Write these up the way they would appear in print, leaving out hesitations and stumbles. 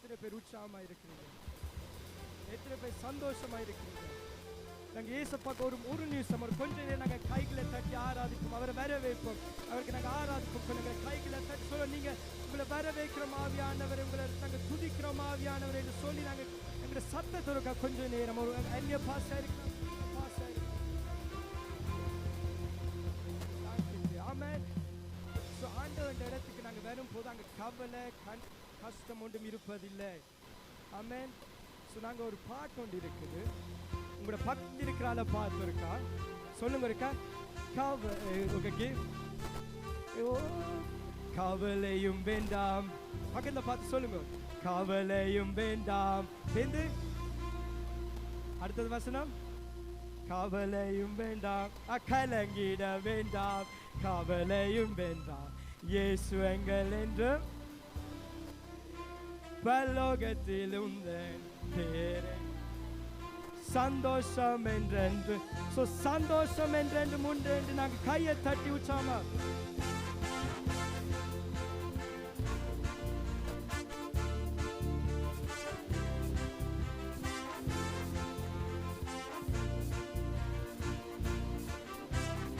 எத்தனை பேர் உற்சாகமா இருக்கிறீங்க? எத்தனை பேர் சந்தோஷமா இருக்கிறீங்க? நாங்கள் ஏசப்பாக்கு ஒரு நிமிஷம் ஒரு கொஞ்ச நேரம் நாங்கள் கைகளை தட்டி ஆராதிப்போம், அவரை வரவேற்போம். அவருக்கு நாங்கள் ஆராதிப்போம். நாங்கள் கைகளை தட்டி சொல்ல நீங்கள் உங்களை வரவேற்கிறோம் ஆவியானவர், உங்களை நாங்கள் துதிக்கிறோம் ஆவியானவர் என்று சொல்லி நாங்கள் எங்களோட சத்தத்தோட கொஞ்ச நேரம் ஒரு அந்நிய பாசா இருக்கிறோம். ஆமென். ஸோ ஆண்டவன் இடத்துக்கு நாங்கள் வரும்போது அங்கே கவலை கஷ்டம் ஒன்றும் இருப்பதில்லை. ஆமென். ஸோ நாங்கள் ஒரு பாட்டு ஒன்று இருக்குது, உங்களோட பக்கத்தில் இருக்கிறால பார்த்து இருக்கா சொல்லுங்க, இருக்கா கவலையும் வேண்டாம், பக்கத்தில் பார்த்து சொல்லுங்க, கவலையும் வேண்டாம். சேர்ந்து அடுத்தது வசனம், கவலையும் வேண்டாம், கலங்கிட வேண்டாம், கவலையும் வேண்டாம், இயேசு எங்கள் என்றும் பரலோகத்தில் உந்தன் பேரை சந்தோஷம் என்றென்று. ஸோ சந்தோஷம் என்றென்று முன்று என்று நாங்கள் கையை தட்டி உச்சாமா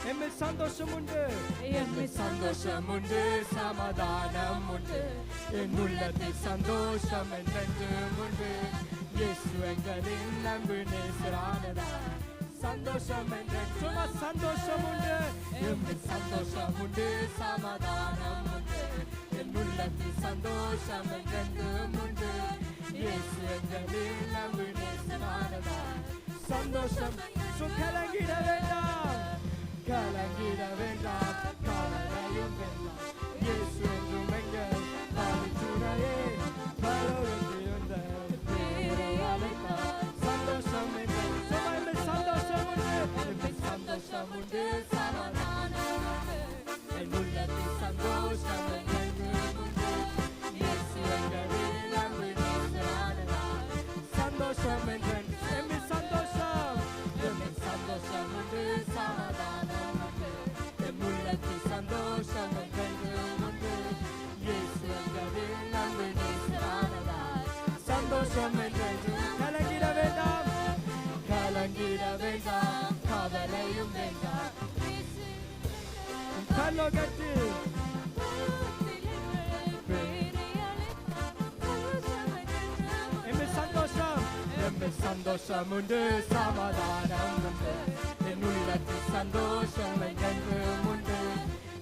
எம்மில் சந்தோஷம் உண்டு, எம்மில் சந்தோஷம் உண்டு, சமாதானம் உண்டு, என் உள்ளத்தில் சந்தோஷம் என்றென்றும் உண்டு, இயேசு எங்களின் அன்பு நேசரானதா, சந்தோஷம் என்றென்றும் சும்மா சந்தோஷம் உண்டு, எம்மில் சந்தோஷம் உண்டு, சமாதானம் உண்டு, என் உள்ளத்தில் சந்தோஷம் என்றென்றும் உண்டு, இயேசு எங்களின் அன்பு நேசரானதா, சந்தோஷம். கலங்கிட வேண்டாம், கலங்கிட வேண்டாம், கவலையும் வேண்டாம், இயேசு என்றும் எங்கள் துணையே, பரலோகத்தில் உந்த பேரை அழைத்தார், சந்தோஷம் என்று சந்தோஷம் உண்டு, சந்தோஷம் உண்டு, சமாதானம் உண்டு, என் உள்ளத்தில் சந்தோஷம் என்றென்றும் உண்டு, இயேசு எங்களின் அன்பு நேசரானதா, சந்தோஷம் என்றென்றும் சந்தோஷம், சந்தோஷம் உண்டு, சமாதானம் உண்டு, என் உள்ளத்தில் சந்தோஷம் என்றென்றும் உண்டு, இயேசு எங்களின் அன்பு நேசரானதா, சந்தோஷம் என்றென்றும். கலங்கிட வேண்டாம், கலங்கிட வேண்டாம், கவலையும் வேண்டாம், பரலோகத்தில் எம்மில் சந்தோஷம், எம்மில் சந்தோஷம் உண்டு, சமாதானம் உண்டு, என் உள்ளத்தில் சந்தோஷம் என்றென்றும் உண்டு,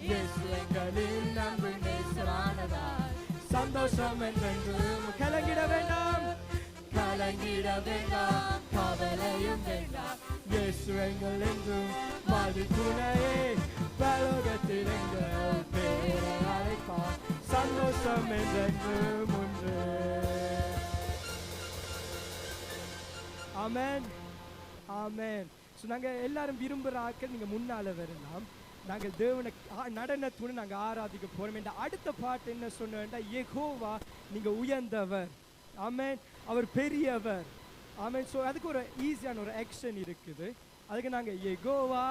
இயேசு எங்களின் அன்பு நேசரானதா, சந்தோஷம் என்றென்றும். கலங்கிட வேண்டாம், கலங்கிட வேண்டாம், கவலையும் வேண்டாம், இயேசு எங்கள் என்றும் வாழ்வு துணையே, பரலோகத்தில் எங்கள் பேரை அழைப்பார், சந்தோஷம் என்றென்றும் உண்டு. ஆமென், ஆமென். ஸோ நாங்கள் எல்லாரும் விரும்புகிற ஆட்கள் நீங்கள் முன்னால் வரலாம். நாங்கள் தேவனை நடனத்துடன் நாங்கள் ஆராதிக்க போகிறோம். என்ற அடுத்த பாட்டு என்ன சொன்னா, யெகோவா நீங்கள் உயர்ந்தவர், ஆமென், அவர் பெரியவர், ஆமென். ஸோ அதுக்கு ஒரு ஈஸியான ஒரு ஆக்ஷன் இருக்குது. அதுக்கு நாங்கள் யெகோவா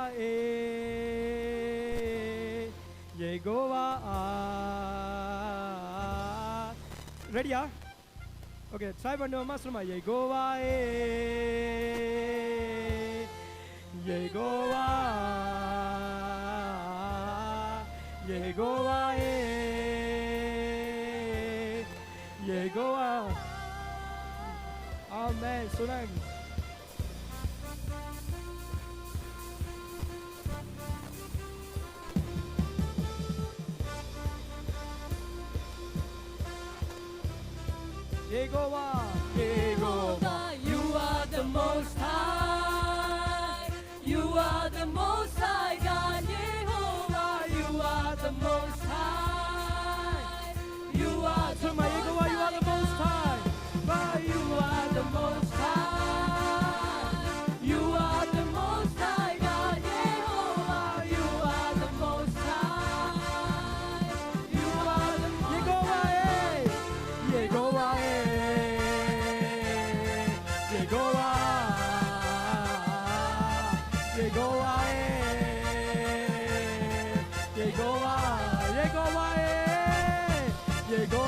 யெகோவா ரெடியா? ஓகே, ட்ரை பண்ணுவோமா? சொல்லுமா, யெகோவா யெகோவா யெகோவா யெகோவா. ஆமென். சொன்னாங்க Yehovah, Yehovah, you are the most high. You are the most high God. Yehovah, you are the most high. You are the Yehovah, you are the most high. You are the most high. You are the most high God. Yehovah, you are the most high. You are the Yehovah, Yehovah. Yehovah,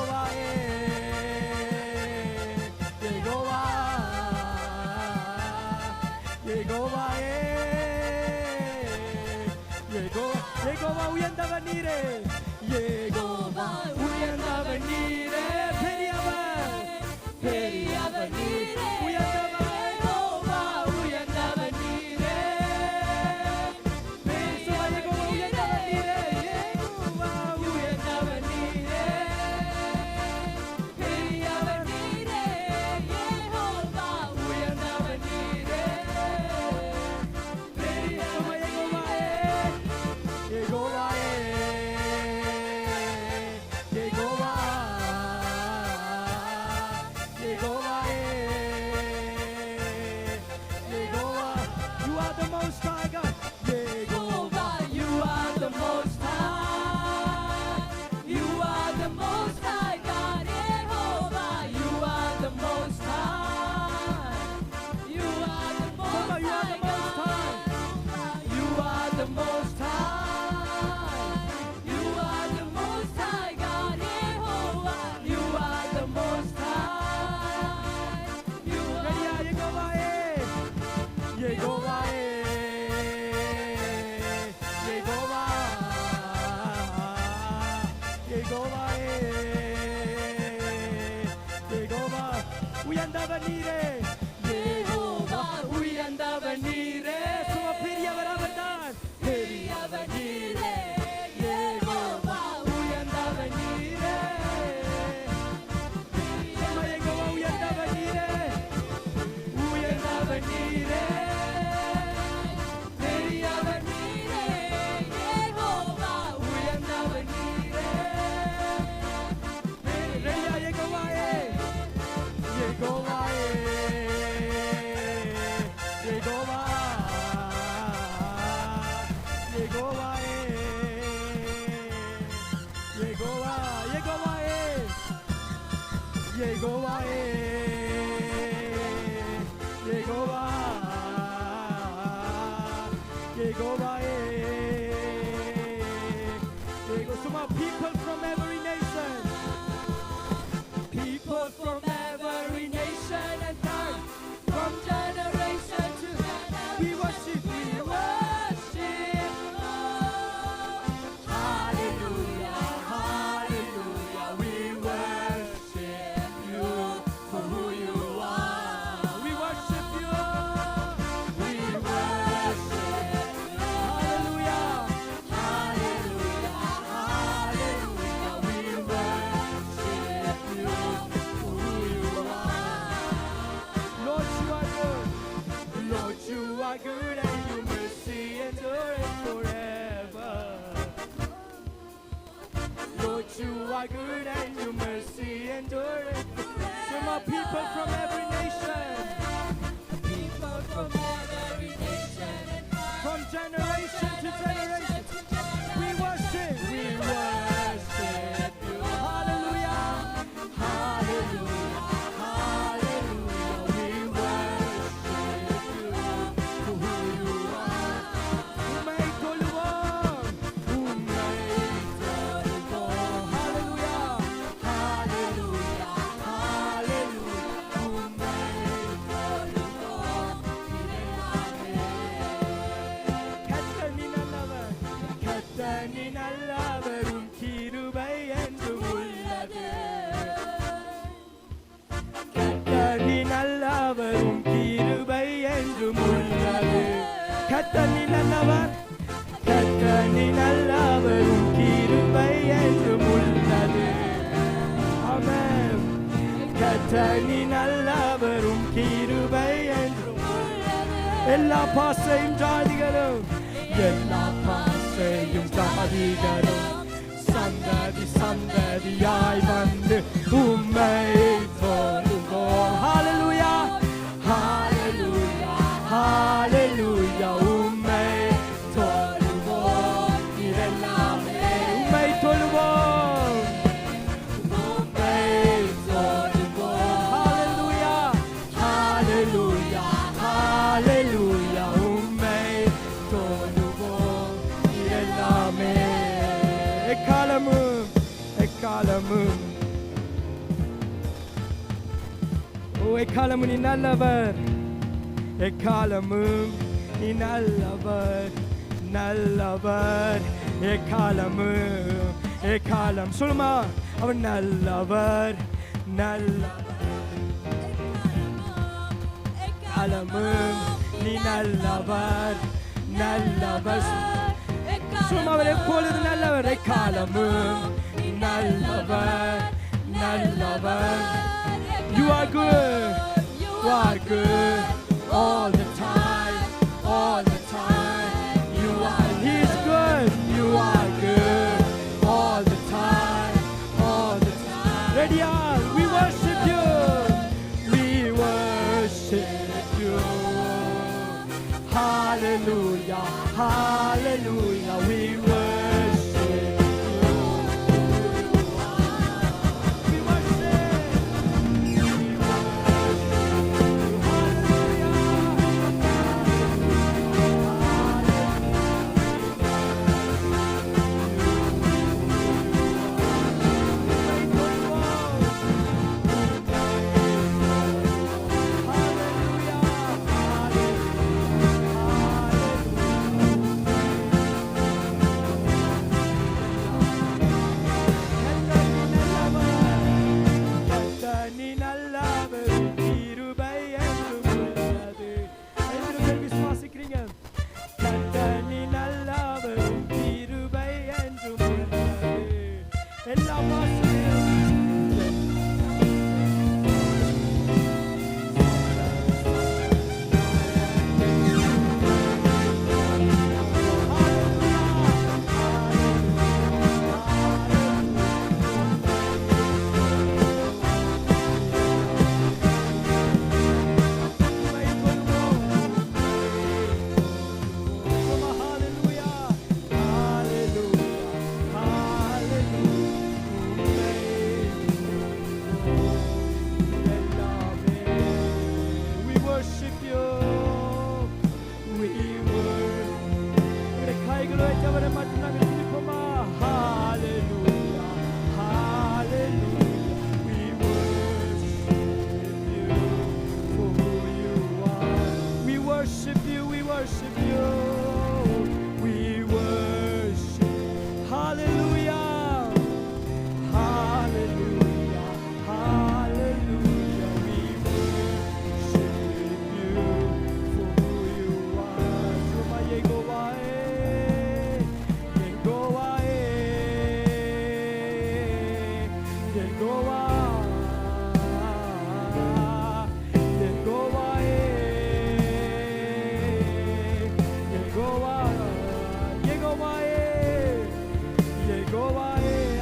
உயர்ந்தவர் நீரே யெகோவா உயர்ந்தவர் நீரே சும்மா பெரியவர் அவர்தான் பெரியவர் நீரே யெகோவா உயர்ந்தவர் நீரே சும்மா யெகோவா உயர்ந்தவர் நீரே உயர்ந்தவர் நீரே பெரியவர் நீரே யெகோவா உயர்ந்தவர் நீரே ரெடியா யெகோவாயே யெகோவாயே Jehovah யெகோவாயே Jehovah யெகோவாயே யெகோவாயே Jehovah யெகோவாயே Some people from every nation, people from every nation and tongue, from generation to generation, we worship we you. worship you. Hallelujah, hallelujah, we worship you for who you are. We worship you. We worship you. Hallelujah. Hallelujah, hallelujah, we worship you for who you are. Lord, you are good. Lord, you are good and your mercy endureth forever. Lord, you are good and your mercy endureth forever. Some are people from every nation, People from every nation and tongue, from generation to generation. We worship. we worship you. Hallelujah. Hallelujah, hallelujah, we worship you for who you are. Umay tuluwang. Hallelujah. Hallelujah, hallelujah, கர்த்தரின் நல்லவர். கர்த்தரின் நல்லவரும் கிருபை என்றும் உள்ளது. கர்த்தரின் நல்லவரும் கிருபை என்றும் உள்ளது. கர்த்தரின் நல்லவர். கர்த்தரின் நல்லவரும் கிருபை என்றும் உள்ளது. ஆமென். கர்த்தரின் நல்லவரும் கிருபை என்றும் எல்லா பாசையும் ஜாதிகளும் எல்லா பாசையும் ஜாதிகளும் சந்ததி சந்ததியாய் வந்து உம்மை தொழுவோம். ஹalleluya ஹalleluya ஹalleluya உம்மை தொழுவோம். இதெல்லாமே உம்மை தொழுவோம். உம்மை தொழுவோம். ஹalleluya ஹalleluya ஹalleluya உம்மை தொழுவோம். இதெல்லாமே எக்காலமும் எக்காலமும் எக்காலமும் நீ நல்லவர். எக்காலமும் நீ நல்லவர் நல்லவர். எக்காலமும் எக்காலம் சொல்லுமா அவன் நல்லவர் நல்லவர். எக்காலமும் நீ நல்லவர் நல்லவர். சும்மா அவர் எப்பொழுது நல்லவர். எக்காலமும் நீ நல்லவர் நல்லவர். You are good. You are good all the time. All the time. You are. He is good. You are good all the time. All the time. Ready on. We worship you. We worship you. Hallelujah. Hallelujah. We worship you. We worship. Hallelujah.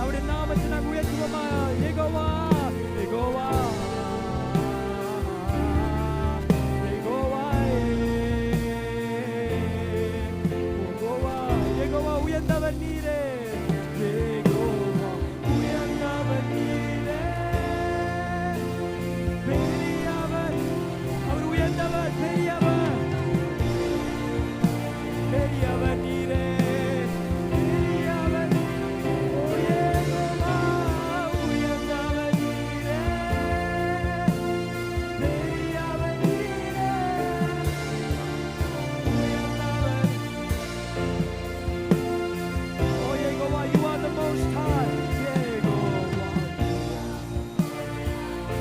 அவருடைய நாமத்தை நாங்கள் உயர்த்துவோமா? யெகோவா யெகோவா யெகோவா உயர்ந்தவர் நீரே. யெகோவா உயர்ந்தவர் நீரே. பெரியவர், அவர் உயர்ந்தவர், பெரியவர், பெரியவர் நீரே. பெரியவர் ஓ யெகோவா உயர்ந்தவர் நீரே. பெரியவர் நீரே. உயர்ந்தவர். Oh Yehovah, you are the most high. Yehovah,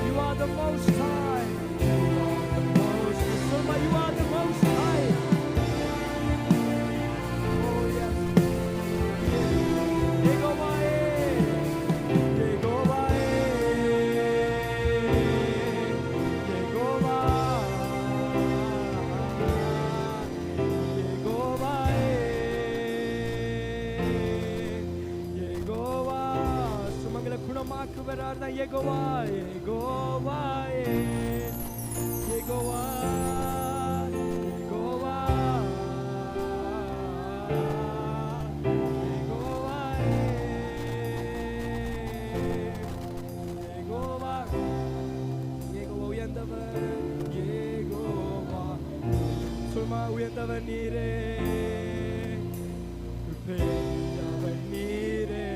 you are the most high. You are the most. Somebody, you are the most high. Oh yes. Yehovah, Yehovah, Jehovah சுமங்களை குணமாக்குவரான Jehovah Jehovah Jehovah Jehovah Jehovah Jehovah Jehovah உயர்ந்தவர் யெகோவா சும்மா உயர்ந்தவர் நீரே. பெரியவர் நீரே.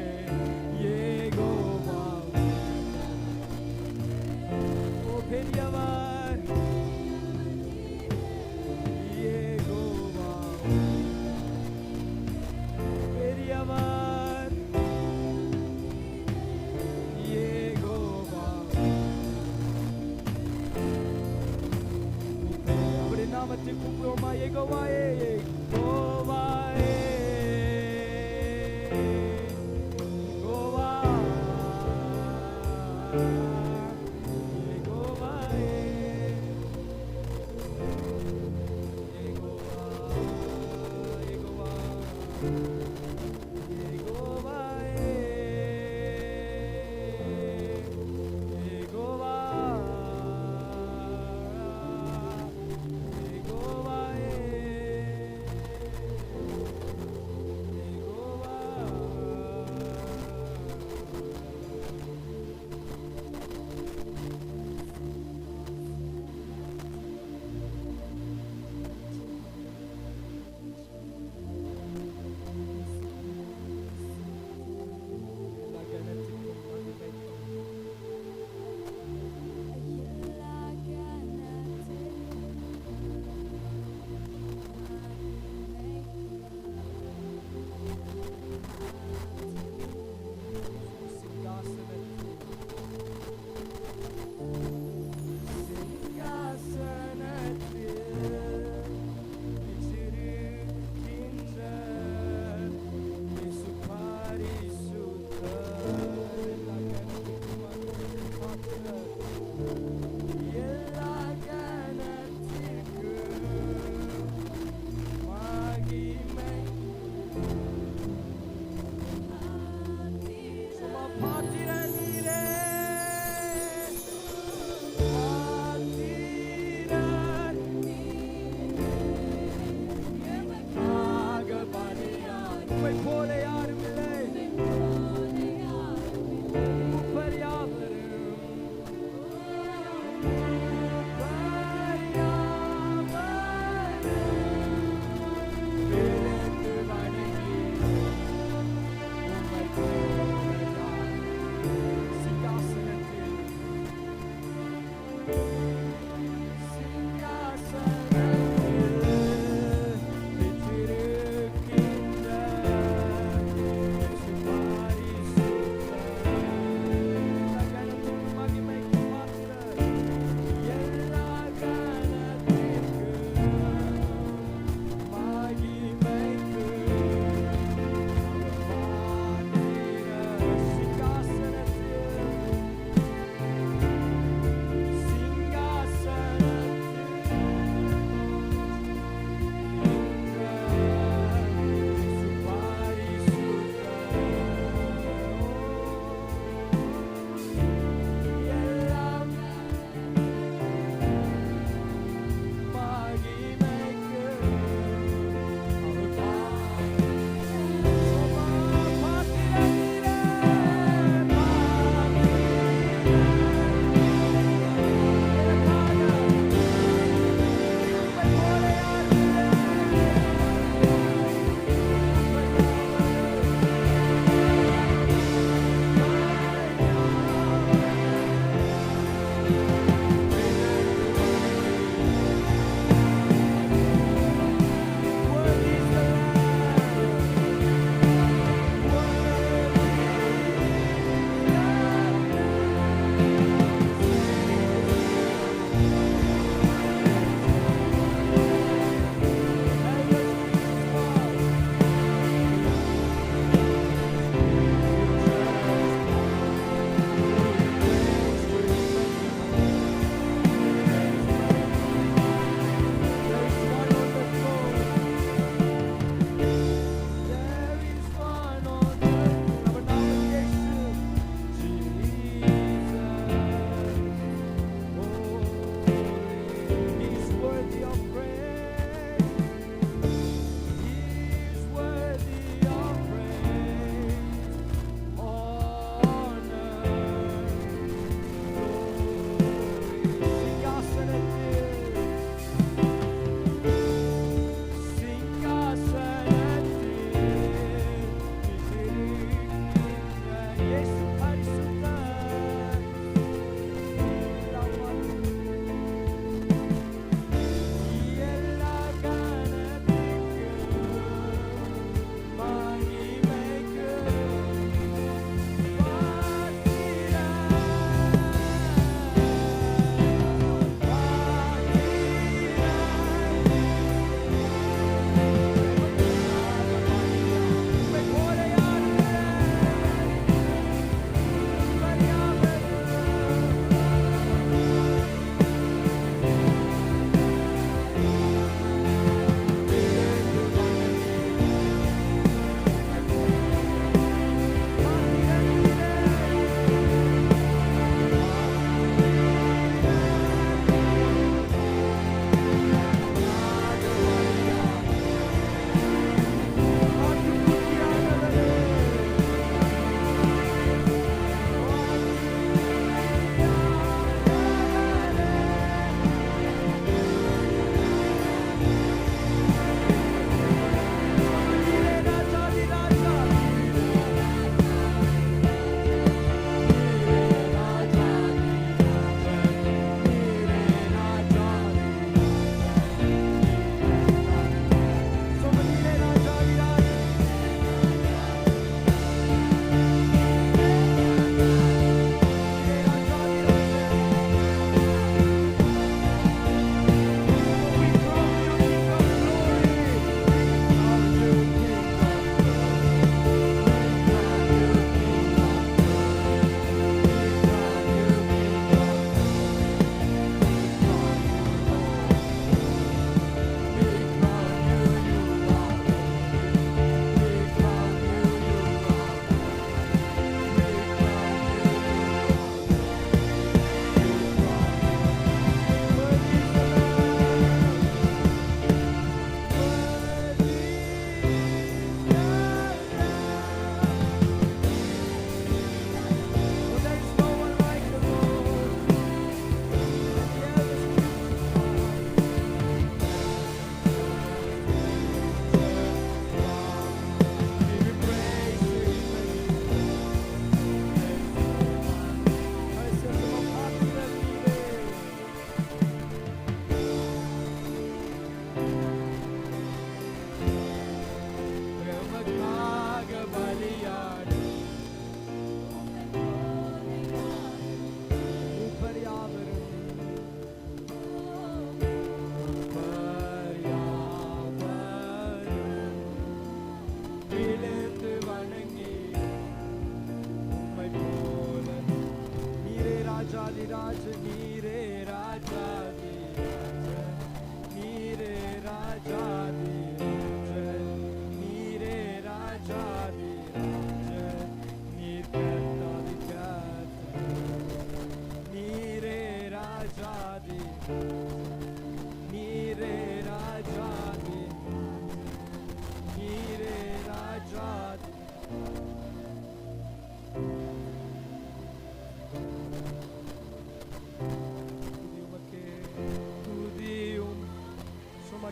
யெகோவா ஓ பெரியவர். யெகோவா பெரியவர். யெகோவா அவருடைய நாமத்தை கூப்பிடுவோமா? யெகோவா யெகோவா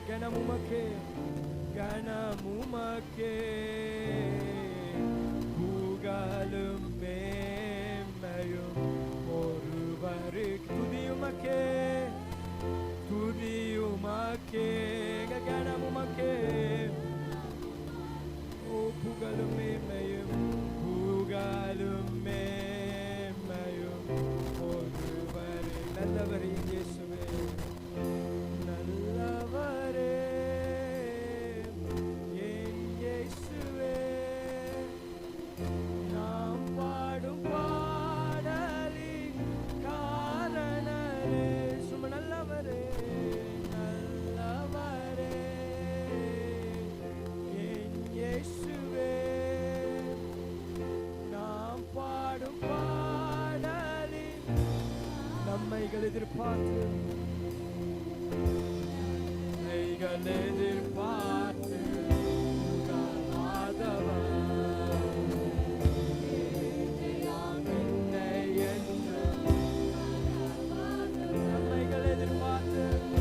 கனமுமக்கே கனமுமக்கே புகழும் மேன்மையும் ஒருவருக்கு துதியுமக்கே துதியுமக்கே கனமுமக்கே ஓ புகழும் மேன்மையும் புகழும் மேன்மையும் ஒருவரே நல்லவரே இயேசுவே நல்லவரே என் இயேசுவே நாம் 내들 파트 내가 내들 파트 누가 받아봐 내 엔저 내가 내들 파트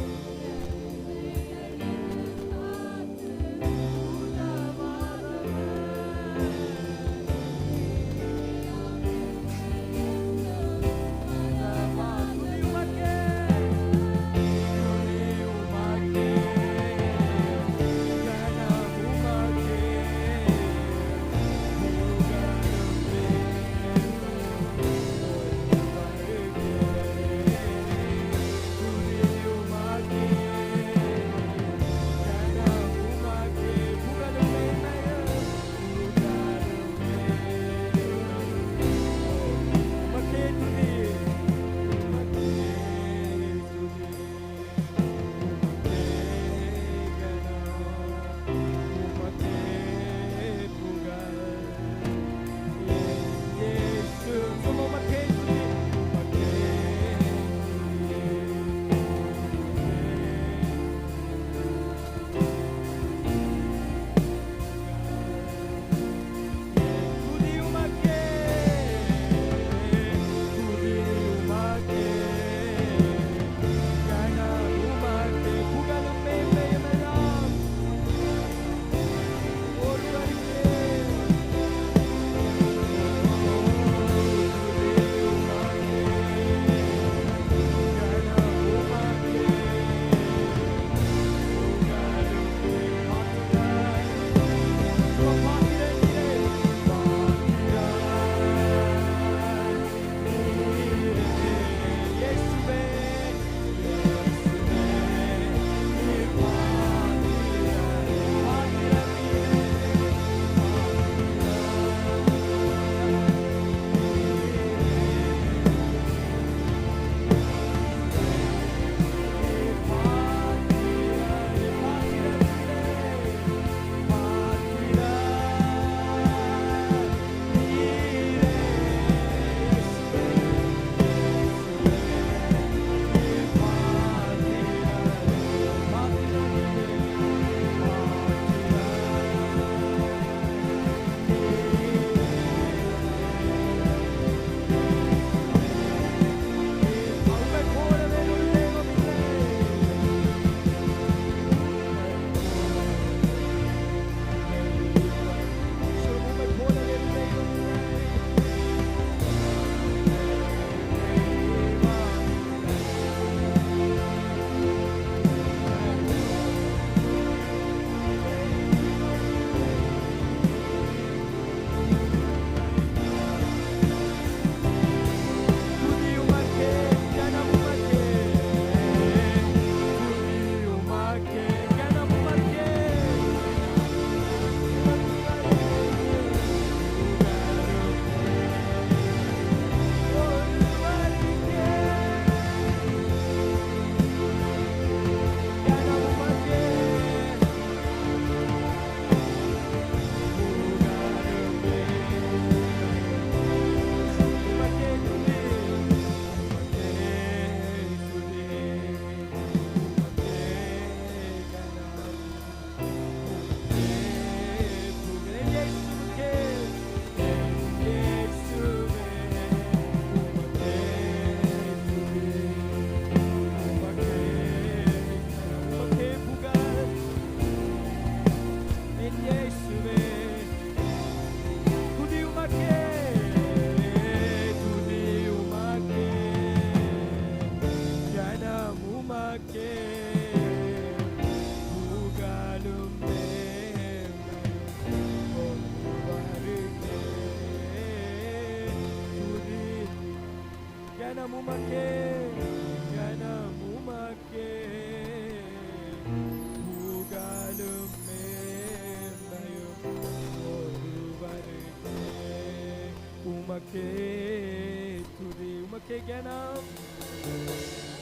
우마케 두리 우마케 게나 우마케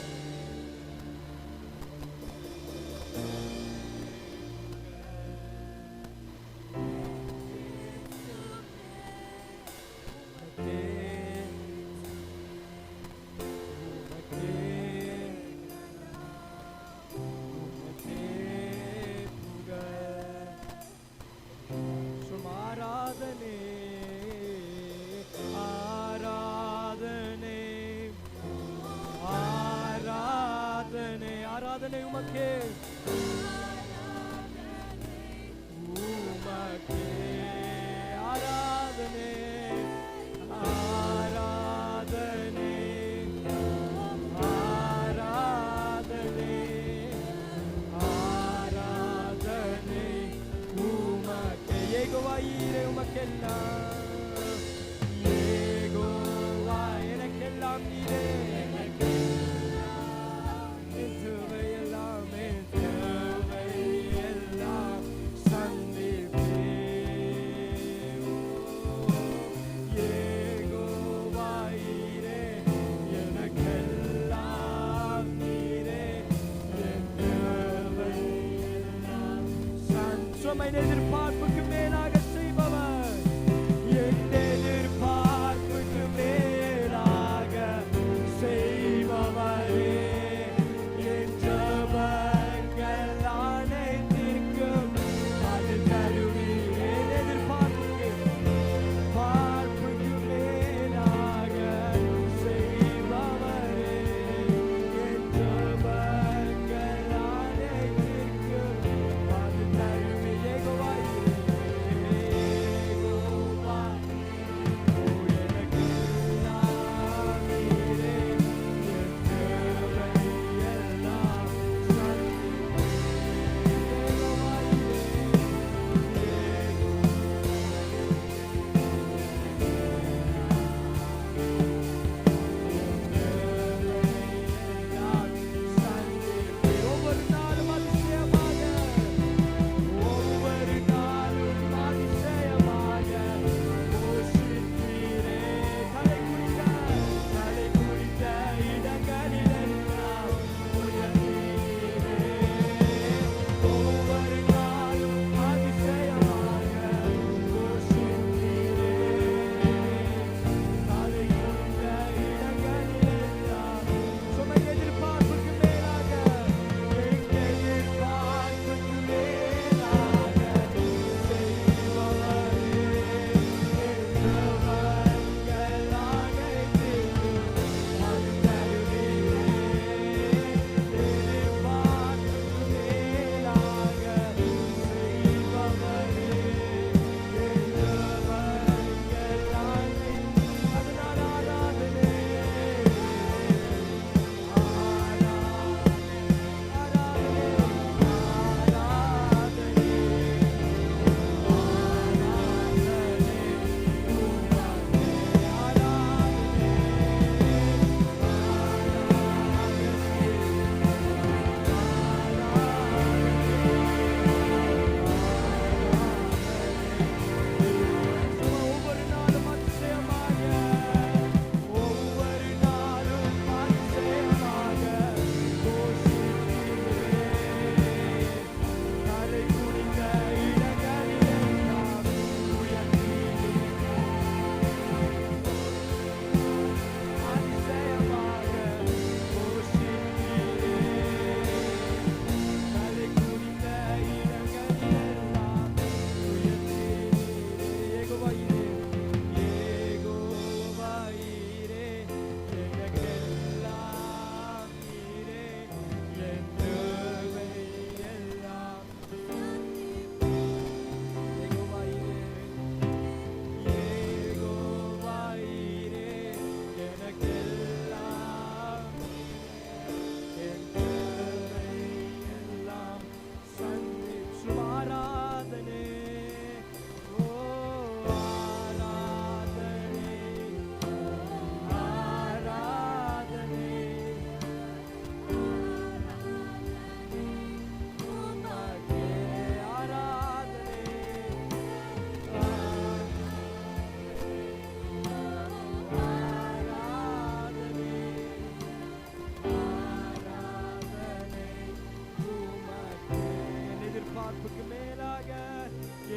ஆராதனை உமக்கே உமக்கே ஆராதனை ஆராதனை ஆராதனை ஆராதனை உமக்கே யெகோவா ஈரே உமக்கெல்லாம் யெகோவா எனக்கெல்லாம் நீரே எதிர்பார்ப்புக்கு மேலாக செய்பவர் என் எதிர்பார்ப்புக்கு மேலாக செய்பவரே என் ஜெபங்கள் அனைத்திற்கும் அது தருவீர்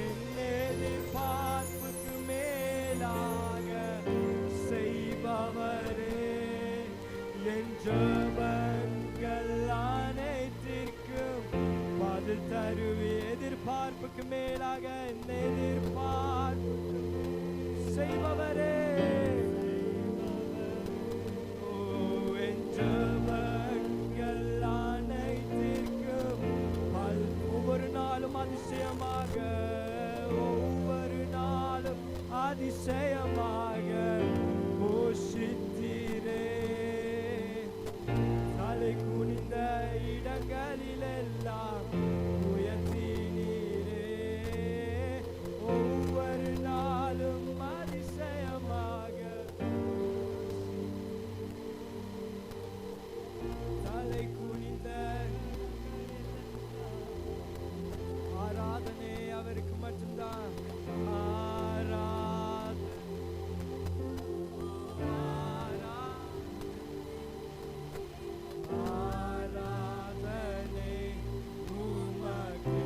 என் எதிர்பார்ப்புக்கு மேலாக செய்பவரே என் ஜெபங்கள் அனைத்திற்கும் அது தருவீர் யெகோவா எதிர்பார்ப்புக்கு மேலாக எதிர்பார்ப்பு செய்பவரே என் ஜெபங்கள் அனைத்திற்கும் அதிசயமாக போஷித்தீரே. தலை குனிந்த இடங்களிலெல்லாம் உயர்த்தினீரே. ஒவ்வொரு நாளும் அதிசயமாக தலை குனிந்த ஆராதனை அவருக்கு மட்டும்தான். ஆராதனை உமக்கே.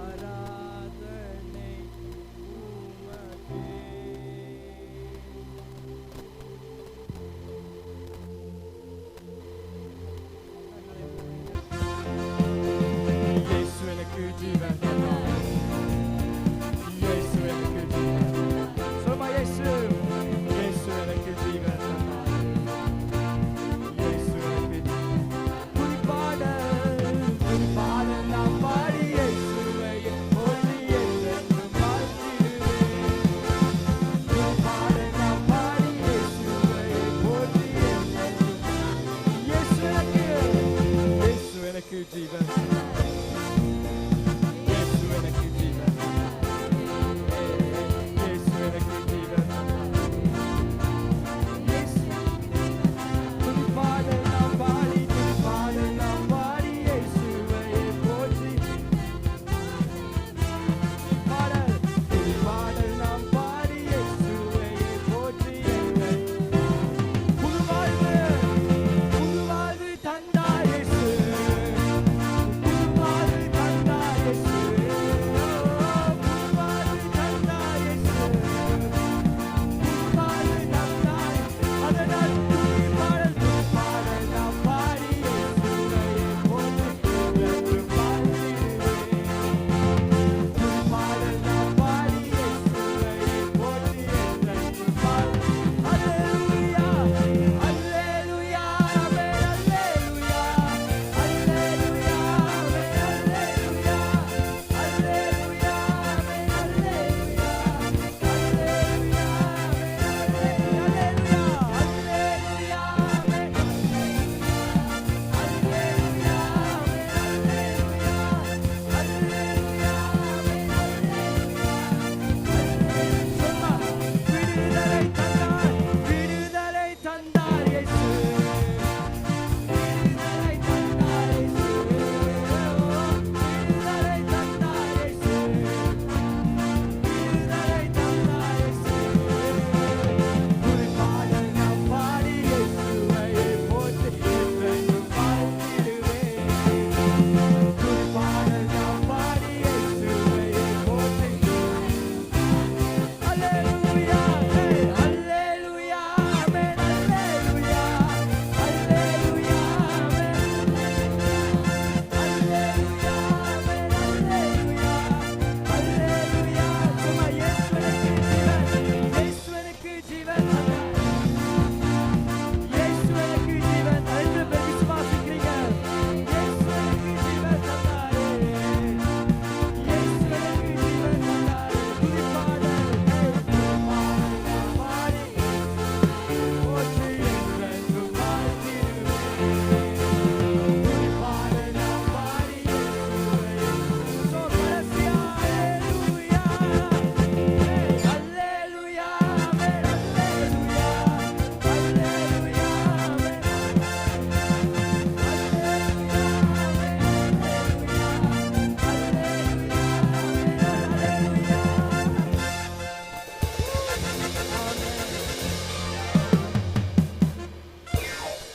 ஆராதனை உமக்கே. இயேசு எனக்கு ஜீவன் தந்தார். இயேசு எனக்கு ஜீவன் தந்தார். சொல்லுமா இயேசு. இயேசு எனக்கு ஜீவன் தந்தார். இயேசு எனக்கு குறிப்பாட நாம் பாடி இயேசுவை போற்றி என்றென்றும் வாழ்த்திடுவேன். குறிப்பாட நாம் பாடி இயேசுவை போற்றி என்றென்றும். இயேசு எனக்கு ஜீவன்